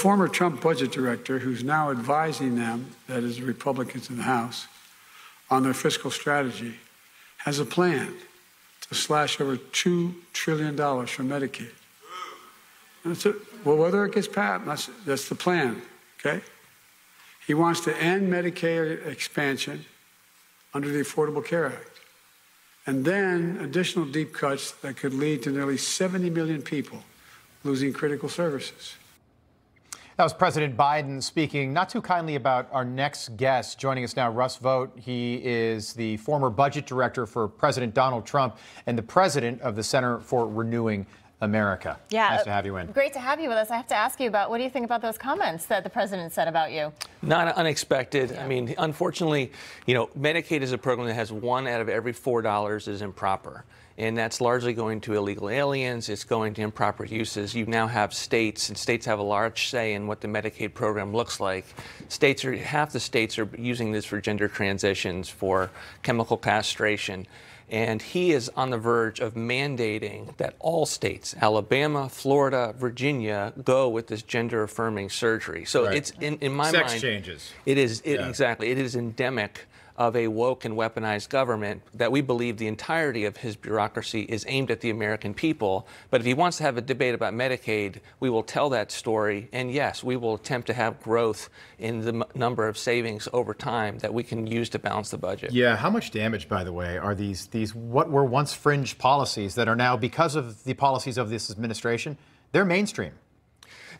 former Trump budget director, who's now advising them, that is, the Republicans in the House, on their fiscal strategy, has a plan to slash over $2 trillion from Medicaid. Well, whether it gets passed, that's the plan, okay? He wants to end Medicaid expansion under the Affordable Care Act, and then additional deep cuts that could lead to nearly 70 million people losing critical services. That was President Biden speaking not too kindly about our next guest. Joining us now, Russ Vought. He is the former budget director for President Donald Trump and the president of the Center for Renewing America. Yeah, nice to have you in. Great to have you with us. I have to ask you about, what do you think about those comments that the president said about you? Not unexpected. Yeah. I mean, unfortunately, Medicaid is a program that has 1 out of every $4 is improper. And that's largely going to illegal aliens. It's going to improper uses. You now have states, and states have a large say in what the Medicaid program looks like. Half the states are using this for gender transitions, for chemical castration. And he is on the verge of mandating that all states, Alabama, Florida, Virginia, go with this gender-affirming surgery. So right. It's, in my mind, sex changes. It is, exactly. It is endemic of a woke and weaponized government that we believe the entirety of his bureaucracy is aimed at the American people. But if he wants to have a debate about Medicaid, we will tell that story. And yes, we will attempt to have growth in the number of savings over time that we can use to balance the budget. Yeah, how much damage, by the way, are these what were once fringe policies that are now, because of the policies of this administration, they're mainstream?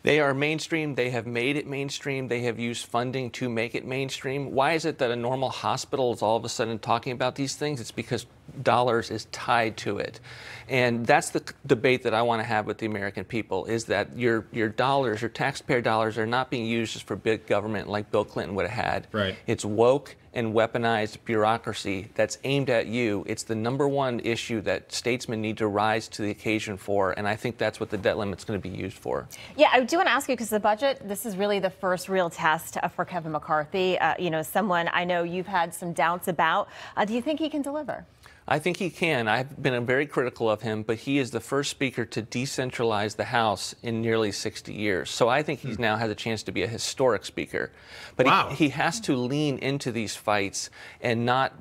They are mainstream. They have made it mainstream. They have used funding to make it mainstream. Why is it that a normal hospital is all of a sudden talking about these things? It's because dollars is tied to it. And that's the debate that I want to have with the American people, is that your dollars, your taxpayer dollars, are not being used just for big government like Bill Clinton would have had. Right. It's woke and weaponized bureaucracy that's aimed at you. It's the #1 issue that statesmen need to rise to the occasion for, and I think that's what the debt limit's going to be used for. Yeah, I do want to ask you, because the budget, this is really the first real test for Kevin McCarthy, someone I know you've had some doubts about. Do you think he can deliver? I think he can. I've been very critical of him, but he is the first speaker to decentralize the House in nearly 60 years. So I think he now has a chance to be a historic speaker. But wow. he has to lean into these fights and not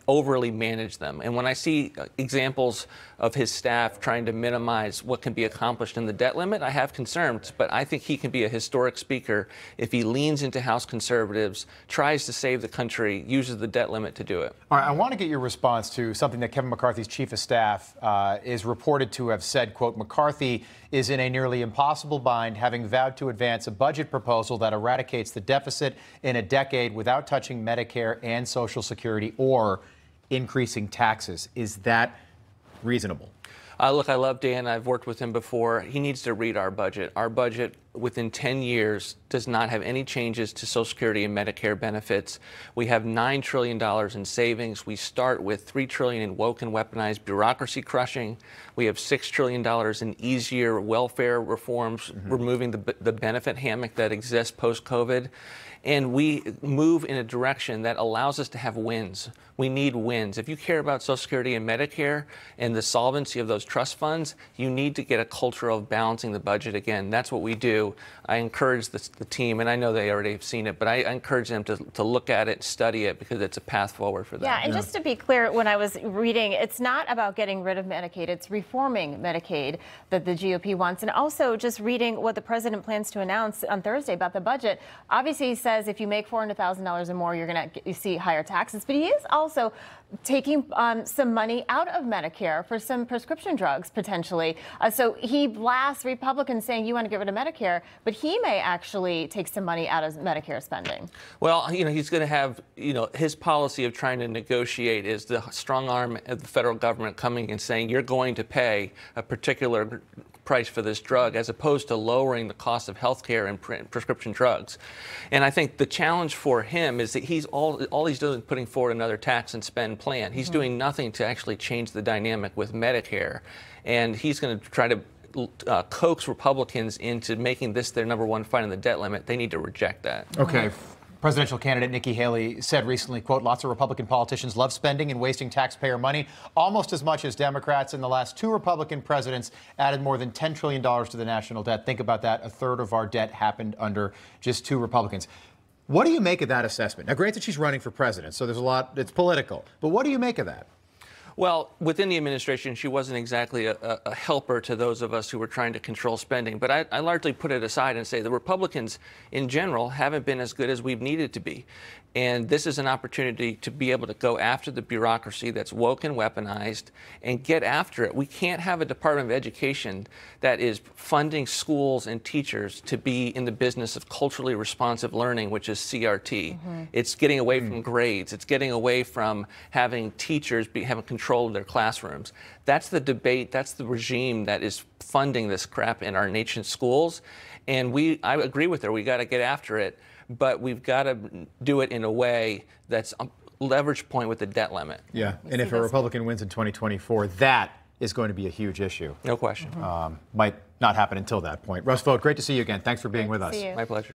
overly manage them. And when I see examples of his staff trying to minimize what can be accomplished in the debt limit, I have concerns. But I think he can be a historic speaker if he leans into House conservatives, tries to save the country, uses the debt limit to do it. All right, I want to get your response to something that Kevin McCarthy's chief of staff is reported to have said, quote, McCarthy is in a nearly impossible bind, having vowed to advance a budget proposal that eradicates the deficit in a decade without touching Medicare and Social Security or increasing taxes. Is that reasonable? Look, I love Dan. I've worked with him before. He needs to read our budget. Our budget within 10 years does not have any changes to Social Security and Medicare benefits. We have $9 trillion in savings. We start with $3 trillion in woke and weaponized bureaucracy crushing. We have $6 trillion in easier welfare reforms, removing the benefit hammock that exists post-COVID. And we move in a direction that allows us to have wins. We need wins. If you care about Social Security and Medicare and the solvency of those trust funds, you need to get a culture of balancing the budget again. That's what we do. I encourage the team, and I know they already have seen it, but I encourage them to look at it, study it, because it's a path forward for them. Yeah, and just to be clear, when I was reading, it's not about getting rid of Medicaid, it's reforming Medicaid that the GOP wants. And also just reading what the president plans to announce on Thursday about the budget. Obviously, he says if you make $400,000 or more, you're going to see higher taxes. But he is also taking some money out of Medicare for some prescription drugs, potentially. So he blasts Republicans saying you want to get rid of Medicare, but he may actually take some money out of Medicare spending. Well, he's going to have, his policy of trying to negotiate is the strong arm of the federal government coming and saying you're going to pay a particular price for this drug, as opposed to lowering the cost of health care and prescription drugs. And I think the challenge for him is that he's all he's doing is putting forward another tax and spend plan. He's doing nothing to actually change the dynamic with Medicare. And he's going to try to coax Republicans into making this their #1 fight on the debt limit. They need to reject that. Okay. Presidential candidate Nikki Haley said recently, quote, lots of Republican politicians love spending and wasting taxpayer money, almost as much as Democrats. In the last 2 Republican presidents added more than $10 trillion to the national debt. Think about that. 1/3 of our debt happened under just 2 Republicans. What do you make of that assessment? Now, granted, she's running for president, so there's a lot, it's political. But what do you make of that? Well, within the administration, she wasn't exactly a helper to those of us who were trying to control spending. But I largely put it aside and say the Republicans in general haven't been as good as we've needed to be. And this is an opportunity to be able to go after the bureaucracy that's woke and weaponized and get after it. We can't have a Department of Education that is funding schools and teachers to be in the business of culturally responsive learning, which is CRT. It's getting away from grades. It's getting away from having teachers having control of their classrooms. That's the debate. That's the regime that is funding this crap in our nation's schools. And I agree with her. We got to get after it. But we've got to do it in a way that's a leverage point with the debt limit. Yeah, and if a Republican wins in 2024, that is going to be a huge issue. No question. Might not happen until that point. Russ Vought, great to see you again. Thanks for being with us. My pleasure.